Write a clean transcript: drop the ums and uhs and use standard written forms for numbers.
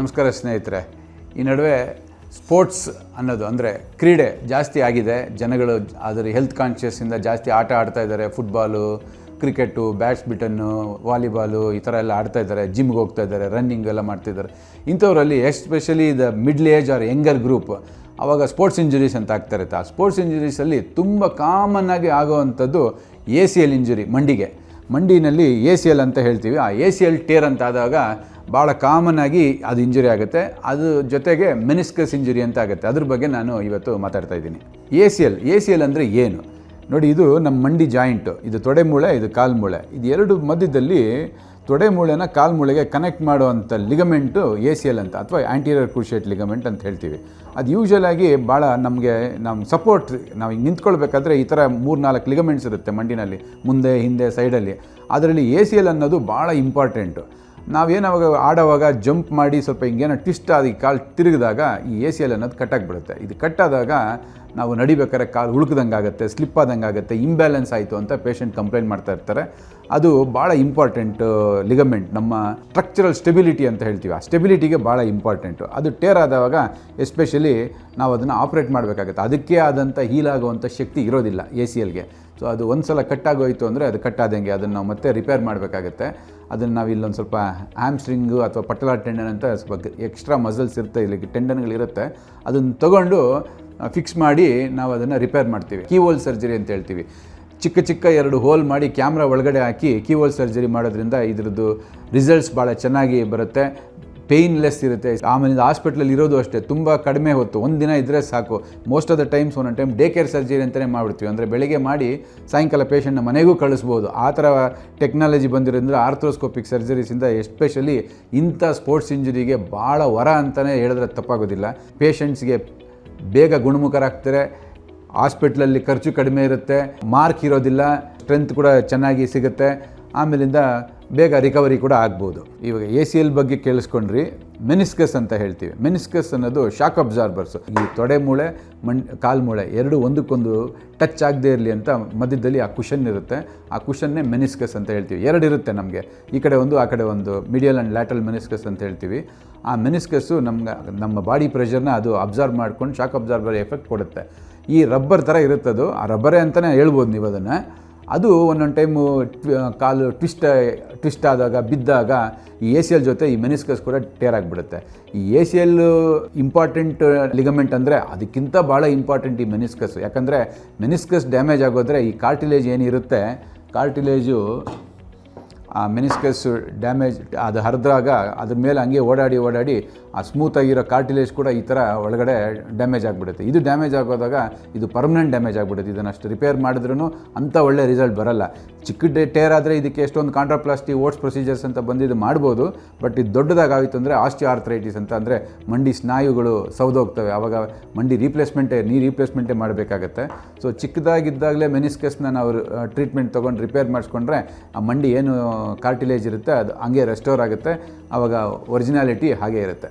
ನಮಸ್ಕಾರ ಸ್ನೇಹಿತರೆ. ಈ ನಡುವೆ ಸ್ಪೋರ್ಟ್ಸ್ ಅನ್ನೋದು ಅಂದರೆ ಕ್ರೀಡೆ ಜಾಸ್ತಿ ಆಗಿದೆ. ಜನಗಳು ಅದರ ಹೆಲ್ತ್ ಕಾನ್ಷಿಯಸ್ಸಿಂದ ಜಾಸ್ತಿ ಆಟ ಆಡ್ತಾ ಇದ್ದಾರೆ. ಫುಟ್ಬಾಲು, ಕ್ರಿಕೆಟು, ಬ್ಯಾಡ್ಮಿಟನ್ನು, ವಾಲಿಬಾಲು ಈ ಥರ ಎಲ್ಲ ಆಡ್ತಾ ಇದ್ದಾರೆ. ಜಿಮ್ಗೆ ಹೋಗ್ತಾ ಇದ್ದಾರೆ, ರನ್ನಿಂಗ್ ಎಲ್ಲ ಮಾಡ್ತಿದ್ದಾರೆ. ಇಂಥವರಲ್ಲಿ especially the middle age or younger group ಆವಾಗ ಸ್ಪೋರ್ಟ್ಸ್ ಇಂಜುರೀಸ್ ಅಂತ ಆಗ್ತಾ ಇರುತ್ತೆ. ಆ ಸ್ಪೋರ್ಟ್ಸ್ ಇಂಜುರೀಸಲ್ಲಿ ತುಂಬ ಕಾಮನ್ನಾಗಿ ಆಗೋವಂಥದ್ದು ACL ಇಂಜುರಿ. ಮಂಡಿನಲ್ಲಿ ACL ಅಂತ ಹೇಳ್ತೀವಿ. ಆ ACL ಟೇರ್ ಅಂತ ಆದಾಗ ಭಾಳ ಕಾಮನ್ನಾಗಿ ಅದು ಇಂಜುರಿ ಆಗುತ್ತೆ. ಅದು ಜೊತೆಗೆ ಮೆನಿಸ್ಕಸ್ ಇಂಜುರಿ ಅಂತ ಆಗುತ್ತೆ. ಅದ್ರ ಬಗ್ಗೆ ನಾನು ಇವತ್ತು ಮಾತಾಡ್ತಾ ಇದ್ದೀನಿ. ACL ಅಂದರೆ ಏನು ನೋಡಿ, ಇದು ನಮ್ಮ ಮಂಡಿ ಜಾಯಿಂಟು, ಇದು ತೊಡೆ ಮೂಳೆ, ಇದು ಕಾಲು ಮೂಳೆ. ಇದು ಎರಡು ಮಧ್ಯದಲ್ಲಿ ತೊಡೆ ಮೂಳೆನ ಕಾಲು ಮೂಳೆಗೆ ಕನೆಕ್ಟ್ ಮಾಡುವಂಥ ಲಿಗಮೆಂಟು ACL ಅಂತ, ಅಥವಾ ಆ್ಯಂಟೀರಿಯರ್ ಕ್ರೂಷಿಯೇಟ್ ಲಿಗಮೆಂಟ್ ಅಂತ ಹೇಳ್ತೀವಿ. ಅದು ಯೂಶ್ವಲಾಗಿ ಭಾಳ ನಮ್ಮ ಸಪೋರ್ಟ್, ನಾವು ಹಿಂಗೆ ನಿಂತ್ಕೊಳ್ಬೇಕಾದ್ರೆ ಈ ಥರ 3-4 ಲಿಗಮೆಂಟ್ಸ್ ಇರುತ್ತೆ ಮಂಡಿನಲ್ಲಿ, ಮುಂದೆ ಹಿಂದೆ ಸೈಡಲ್ಲಿ. ಅದರಲ್ಲಿ ACL ಅನ್ನೋದು ಭಾಳ ಇಂಪಾರ್ಟೆಂಟು. ನಾವೇನಾವಾಗ ಆಡೋವಾಗ ಜಂಪ್ ಮಾಡಿ ಸ್ವಲ್ಪ ಹಿಂಗೇನೋ ಟ್ವಿಸ್ಟ್ ಆಗಿ ಕಾಲು ತಿರುಗಿದಾಗ ಈ ACL ಅನ್ನೋದು ಕಟ್ಟಾಗಿಬಿಡುತ್ತೆ. ಇದು ಕಟ್ಟಾದಾಗ ನಾವು ನಡಿಬೇಕಾದ್ರೆ ಕಾಲು ಉಳುಕ್ದಂಗೆ ಆಗುತ್ತೆ, ಸ್ಲಿಪ್ ಆದಂಗೆ ಆಗುತ್ತೆ, ಇಂಬ್ಯಾಲೆನ್ಸ್ ಆಯಿತು ಅಂತ ಪೇಷಂಟ್ ಕಂಪ್ಲೇಂಟ್ ಮಾಡ್ತಾ ಇರ್ತಾರೆ. ಅದು ಭಾಳ ಇಂಪಾರ್ಟೆಂಟ್ ಲಿಗಮೆಂಟ್, ನಮ್ಮ ಸ್ಟ್ರಕ್ಚರಲ್ ಸ್ಟೆಬಿಲಿಟಿ ಅಂತ ಹೇಳ್ತೀವಿ. ಆ ಸ್ಟೆಬಿಲಿಟಿಗೆ ಭಾಳ ಇಂಪಾರ್ಟೆಂಟು. ಅದು ಟೇರ್ ಆದಾಗ ಎಸ್ಪೆಷಲಿ ನಾವು ಅದನ್ನು ಆಪ್ರೇಟ್ ಮಾಡಬೇಕಾಗುತ್ತೆ. ಅದಕ್ಕೆ ಆದಂಥ ಹೀಲಾಗುವಂಥ ಶಕ್ತಿ ಇರೋದಿಲ್ಲ ACLಗೆ. ಸೊ ಅದು ಒಂದು ಸಲ ಕಟ್ಟಾಗೋಯಿತು ಅಂದರೆ ಅದು ಕಟ್ಟಾದಂಗೆ, ಅದನ್ನು ನಾವು ಮತ್ತೆ ರಿಪೇರ್ ಮಾಡಬೇಕಾಗತ್ತೆ. ಅದನ್ನು ನಾವು ಇಲ್ಲೊಂದು ಸ್ವಲ್ಪ ಹ್ಯಾಮ್ಸ್ಟ್ರಿಂಗು ಅಥವಾ ಪಟಲ ಟೆಂಡನ್ ಅಂತ ಸ್ವಲ್ಪ ಎಕ್ಸ್ಟ್ರಾ ಮಸಲ್ಸ್ ಇರುತ್ತೆ, ಇಲ್ಲಿ ಟೆಂಡನ್ಗಳಿರುತ್ತೆ. ಅದನ್ನು ತೊಗೊಂಡು ಫಿಕ್ಸ್ ಮಾಡಿ ನಾವು ಅದನ್ನು ರಿಪೇರ್ ಮಾಡ್ತೀವಿ. ಕೀ ಹೋಲ್ ಸರ್ಜರಿ ಅಂತ ಹೇಳ್ತೀವಿ. ಚಿಕ್ಕ 2 ಹೋಲ್ ಮಾಡಿ ಕ್ಯಾಮ್ರಾ ಒಳಗಡೆ ಹಾಕಿ ಕೀ ಹೋಲ್ ಸರ್ಜರಿ ಮಾಡೋದ್ರಿಂದ ಇದ್ರದ್ದು ರಿಸಲ್ಟ್ಸ್ ಭಾಳ ಚೆನ್ನಾಗಿ ಬರುತ್ತೆ, ಪೇಯ್ನ್ಲೆಸ್ ಇರುತ್ತೆ. ಆಮೇಲೆ ಹಾಸ್ಪಿಟ್ಲಲ್ಲಿ ಇರೋದು ಅಷ್ಟೇ, ತುಂಬ ಕಡಿಮೆ ಹೊತ್ತು, ಒಂದು ದಿನ ಇದ್ದರೆ ಸಾಕು. ಮೋಸ್ಟ್ ಆಫ್ ದ ಟೈಮ್ಸ್ ಒಂದೊಂದು ಟೈಮ್ ಡೇ ಕೇರ್ ಸರ್ಜರಿ ಅಂತಲೇ ಮಾಡಿಬಿಡ್ತೀವಿ. ಅಂದರೆ ಬೆಳಗ್ಗೆ ಮಾಡಿ ಸಾಯಂಕಾಲ ಪೇಷಂಟ್ನ ಮನೆಗೂ ಕಳಿಸ್ಬೋದು. ಆ ಥರ ಟೆಕ್ನಾಲಜಿ ಬಂದಿರೋದ್ರಿಂದ ಆರ್ಥ್ರೋಸ್ಕೋಪಿಕ್ ಸರ್ಜರೀಸಿಂದ ಎಸ್ಪೆಷಲಿ ಇಂಥ ಸ್ಪೋರ್ಟ್ಸ್ ಇಂಜುರಿಗೆ ಭಾಳ ವರ ಅಂತಲೇ ಹೇಳಿದ್ರೆ ತಪ್ಪಾಗೋದಿಲ್ಲ. ಪೇಷಂಟ್ಸ್ಗೆ ಬೇಗ ಗುಣಮುಖರಾಗ್ತಾರೆ, ಹಾಸ್ಪಿಟ್ಲಲ್ಲಿ ಖರ್ಚು ಕಡಿಮೆ ಇರುತ್ತೆ, ಮಾರ್ಕ್ ಇರೋದಿಲ್ಲ, ಸ್ಟ್ರೆಂತ್ ಕೂಡ ಚೆನ್ನಾಗಿ ಸಿಗುತ್ತೆ, ಆಮೇಲಿಂದ ಬೇಗ ರಿಕವರಿ ಕೂಡ ಆಗ್ಬೋದು. ಇವಾಗ ACL ಬಗ್ಗೆ ಕೇಳಿಸ್ಕೊಂಡ್ರಿ. ಮೆನಿಸ್ಕಸ್ ಅಂತ ಹೇಳ್ತೀವಿ. ಮೆನಿಸ್ಕಸ್ ಅನ್ನೋದು ಶಾಕ್ ಅಬ್ಸಾರ್ಬರ್ಸು. ಈ ತೊಡೆ ಮೂಳೆ, ಕಾಲು ಮೂಳೆ ಎರಡು ಒಂದಕ್ಕೊಂದು ಟಚ್ ಆಗದೆ ಇರಲಿ ಅಂತ ಮಧ್ಯದಲ್ಲಿ ಆ ಕುಷನ್ ಇರುತ್ತೆ. ಆ ಕುಷನ್ನೇ ಮೆನಿಸ್ಕಸ್ ಅಂತ ಹೇಳ್ತೀವಿ. 2 ಇರುತ್ತೆ ನಮಗೆ, ಈ ಕಡೆ ಒಂದು ಆ ಕಡೆ ಒಂದು, ಮೀಡಿಯಲ್ ಆ್ಯಂಡ್ ಲ್ಯಾಟರಲ್ ಮೆನಿಸ್ಕಸ್ ಅಂತ ಹೇಳ್ತೀವಿ. ಆ ಮೆನಿಸ್ಕಸ್ಸು ನಮ್ಮ ಬಾಡಿ ಪ್ರೆಷರ್ನ ಅದು ಅಬ್ಸಾರ್ವ್ ಮಾಡ್ಕೊಂಡು ಶಾಕ್ ಅಬ್ಸಾರ್ಬರ್ ಎಫೆಕ್ಟ್ ಕೊಡುತ್ತೆ. ಈ ರಬ್ಬರ್ ಥರ ಇರುತ್ತದು, ಆ ರಬ್ಬರೇ ಅಂತಲೇ ಹೇಳ್ಬೋದು ನೀವು ಅದನ್ನು. ಅದು ಒಂದೊಂದು ಟೈಮು ಕಾಲು ಟ್ವಿಸ್ಟ್ ಆದಾಗ, ಬಿದ್ದಾಗ ಈ ACL ಜೊತೆ ಈ ಮೆನಿಸ್ಕಸ್ ಕೂಡ ಟೇರ್ ಆಗಿಬಿಡುತ್ತೆ. ಈ ACL ಇಂಪಾರ್ಟೆಂಟ್ ಲಿಗಮೆಂಟ್ ಅಂದರೆ ಅದಕ್ಕಿಂತ ಭಾಳ ಇಂಪಾರ್ಟೆಂಟ್ ಈ ಮೆನಿಸ್ಕಸ್. ಯಾಕಂದರೆ ಮೆನಿಸ್ಕಸ್ ಡ್ಯಾಮೇಜ್ ಆಗೋದ್ರೆ ಈ ಕಾರ್ಟಿಲೇಜ್ ಏನಿರುತ್ತೆ, ಕಾರ್ಟಿಲೇಜು ಆ ಮೆನಿಸ್ಕಸ್ ಡ್ಯಾಮೇಜ್ ಅದು ಹರಿದಾಗ ಅದ್ರ ಮೇಲೆ ಹಂಗೆ ಓಡಾಡಿ ಆ ಸ್ಮೂತಾಗಿರೋ ಕಾರ್ಟಿಲೇಜ್ ಕೂಡ ಈ ಥರ ಒಳಗಡೆ ಡ್ಯಾಮೇಜ್ ಆಗಿಬಿಡುತ್ತೆ. ಇದು ಡ್ಯಾಮೇಜ್ ಆಗೋದಾಗ ಇದು ಪರ್ಮನೆಂಟ್ ಡ್ಯಾಮೇಜ್ ಆಗಿಬಿಡುತ್ತೆ. ಇದನ್ನು ಅಷ್ಟು ರಿಪೇರ್ ಮಾಡಿದ್ರೂ ಅಂಥ ಒಳ್ಳೆ ರಿಸಲ್ಟ್ ಬರಲ್ಲ. ಚಿಕ್ಕ ಟೇರ್ ಆದರೆ ಇದಕ್ಕೆ ಎಷ್ಟೊಂದು ಕಾಂಟ್ರಾಪ್ಲಾಸ್ಟಿ, ಓಟ್ಸ್ ಪ್ರೊಸೀಜರ್ಸ್ ಅಂತ ಬಂದಿದ್ದು ಮಾಡ್ಬೋದು. ಬಟ್ ಇದು ದೊಡ್ಡದಾಗಿತ್ತು ಅಂದರೆ ಆಸ್ಟಿಯೋಆರ್ಥರೈಟಿಸ್ ಅಂತ, ಅಂದರೆ ಮಂಡಿ ಸ್ನಾಯುಗಳು ಸೌದೋಗ್ತವೆ, ಆವಾಗ ಮಂಡಿ ರೀಪ್ಲೇಸ್ಮೆಂಟೇ ಮಾಡಬೇಕಾಗತ್ತೆ. ಸೊ ಚಿಕ್ಕದಾಗಿದ್ದಾಗಲೇ ಮೆನಿಸ್ಕಸ್ನ ನಾವು ಟ್ರೀಟ್ಮೆಂಟ್ ತೊಗೊಂಡು ರಿಪೇರ್ ಮಾಡಿಸ್ಕೊಂಡ್ರೆ ಆ ಮಂಡಿ ಏನು ಕಾರ್ಟಿಲೇಜ್ ಇರುತ್ತೆ ಅದು ಹಂಗೆ ರೆಸ್ಟೋರ್ ಆಗುತ್ತೆ. ಆವಾಗ ಒರಿಜಿನಾಲಿಟಿ ಹಾಗೇ ಇರುತ್ತೆ.